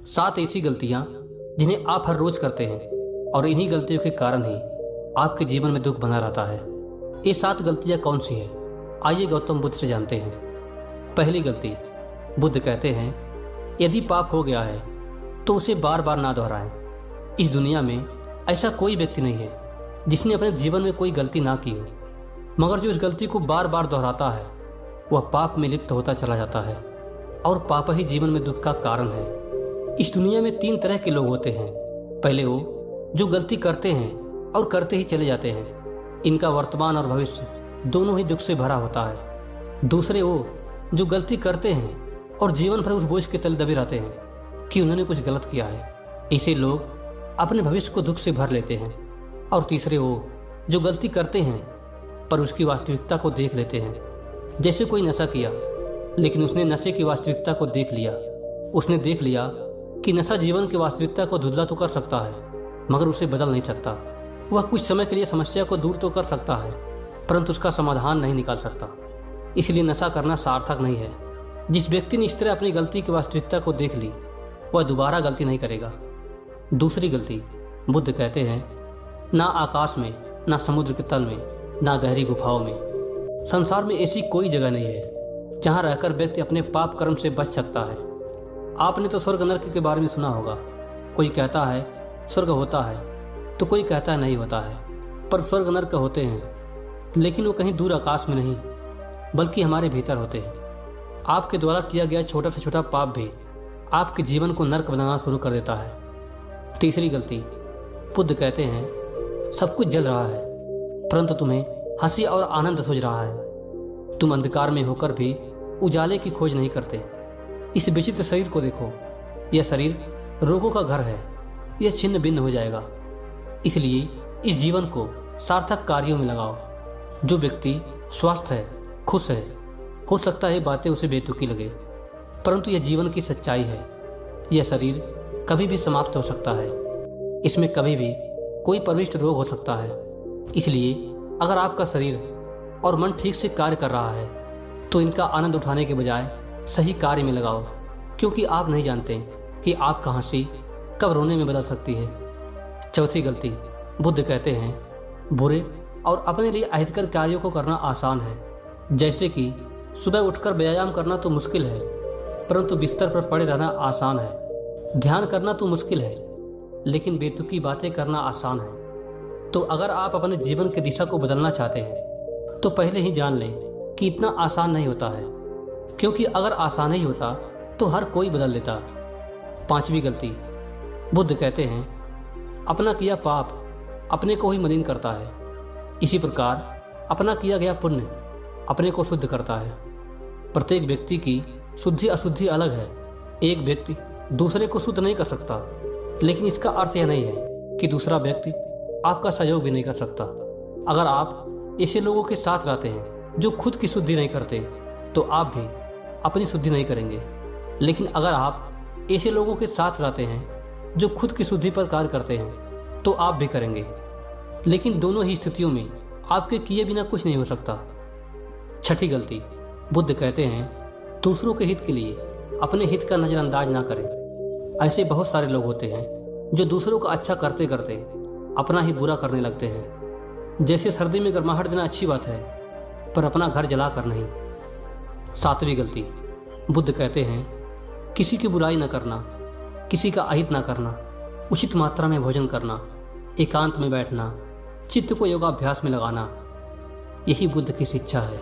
7 ऐसी गलतियां जिन्हें आप हर रोज करते हैं और इन्हीं गलतियों के कारण ही आपके जीवन में दुख बना रहता है। ये 7 गलतियां कौन सी हैं? आइए गौतम बुद्ध से जानते हैं। पहली गलती, बुद्ध कहते हैं यदि पाप हो गया है तो उसे बार बार ना दोहराएं। इस दुनिया में ऐसा कोई व्यक्ति नहीं है जिसने अपने जीवन में कोई गलती ना की हो, मगर जो इस गलती को बार बार दोहराता है वह पाप में लिप्त होता चला जाता है और पाप ही जीवन में दुख का कारण है। इस दुनिया में 3 तरह के लोग होते हैं। पहले वो जो गलती करते हैं और करते ही चले जाते हैं, इनका वर्तमान और भविष्य दोनों ही दुख से भरा होता है। दूसरे वो जो गलती करते हैं और जीवन भर उस बोझ के तले दबे रहते हैं कि उन्होंने कुछ गलत किया है। ऐसे लोग अपने भविष्य को दुख से भर लेते हैं। और तीसरे वो जो गलती करते हैं पर उसकी वास्तविकता को देख लेते हैं। जैसे कोई नशा किया लेकिन उसने नशे की वास्तविकता को देख लिया। उसने देख लिया कि नशा जीवन की वास्तविकता को धुंधला तो कर सकता है मगर उसे बदल नहीं सकता। वह कुछ समय के लिए समस्या को दूर तो कर सकता है परंतु उसका समाधान नहीं निकाल सकता। इसलिए नशा करना सार्थक नहीं है। जिस व्यक्ति ने इस तरह अपनी गलती की वास्तविकता को देख ली वह दोबारा गलती नहीं करेगा। दूसरी गलती, बुद्ध कहते हैं ना आकाश में, ना समुद्र के तल में, ना गहरी गुफाओं में, संसार में ऐसी कोई जगह नहीं है जहां रहकर व्यक्ति अपने पाप कर्म से बच सकता है। आपने तो स्वर्ग नरक के बारे में सुना होगा। कोई कहता है स्वर्ग होता है तो कोई कहता है नहीं होता है। पर स्वर्ग नरक होते हैं लेकिन वो कहीं दूर आकाश में नहीं बल्कि हमारे भीतर होते हैं। आपके द्वारा किया गया छोटा से छोटा पाप भी आपके जीवन को नरक बनाना शुरू कर देता है। तीसरी गलती, बुद्ध कहते हैं सब कुछ जल रहा है परंतु तुम्हें हंसी और आनंद सूझ रहा है। तुम अंधकार में होकर भी उजाले की खोज नहीं करते। इस विचित्र शरीर को देखो। यह शरीर रोगों का घर है। यह छिन्न भिन्न हो जाएगा। इसलिए इस जीवन को सार्थक कार्यों में लगाओ। जो व्यक्ति स्वस्थ है, खुश है, हो सकता है बातें उसे बेतुकी लगे परंतु यह जीवन की सच्चाई है। यह शरीर कभी भी समाप्त हो सकता है। इसमें कभी भी कोई प्रविष्ट रोग हो सकता है। इसलिए अगर आपका शरीर और मन ठीक से कार्य कर रहा है तो इनका आनंद उठाने के बजाय सही कार्य में लगाओ, क्योंकि आप नहीं जानते कि आपका हंसी कब रोने में बदल सकती है। चौथी गलती, बुद्ध कहते हैं बुरे और अपने लिए अहितकर कार्यों को करना आसान है। जैसे कि सुबह उठकर व्यायाम करना तो मुश्किल है परंतु बिस्तर पर पड़े रहना आसान है। ध्यान करना तो मुश्किल है लेकिन बेतुकी बातें करना आसान है। तो अगर आप अपने जीवन की दिशा को बदलना चाहते हैं तो पहले ही जान लें कि इतना आसान नहीं होता है, क्योंकि अगर आसान ही होता तो हर कोई बदल लेता। 5वीं गलती, बुद्ध कहते हैं अपना किया पाप अपने को ही मलिन करता है। इसी प्रकार अपना किया गया पुण्य अपने को शुद्ध करता है। प्रत्येक व्यक्ति की शुद्धि अशुद्धि अलग है। एक व्यक्ति दूसरे को शुद्ध नहीं कर सकता लेकिन इसका अर्थ यह नहीं है कि दूसरा व्यक्ति आपका सहयोग भी नहीं कर सकता। अगर आप ऐसे लोगों के साथ रहते हैं जो खुद की शुद्धि नहीं करते तो आप भी अपनी शुद्धि नहीं करेंगे। लेकिन अगर आप ऐसे लोगों के साथ रहते हैं जो खुद की शुद्धि पर कार्य करते हैं तो आप भी करेंगे। लेकिन दोनों ही स्थितियों में आपके किए बिना कुछ नहीं हो सकता। 6ठी गलती, बुद्ध कहते हैं दूसरों के हित के लिए अपने हित का नजरअंदाज ना करें। ऐसे बहुत सारे लोग होते हैं जो दूसरों का अच्छा करते करते अपना ही बुरा करने लगते हैं। जैसे सर्दी में गर्माहट देना अच्छी बात है पर अपना घर जला कर नहीं। 7वीं गलती, बुद्ध कहते हैं किसी की बुराई न करना, किसी का अहित न करना, उचित मात्रा में भोजन करना, एकांत में बैठना, चित्त को योगाभ्यास में लगाना, यही बुद्ध की शिक्षा है।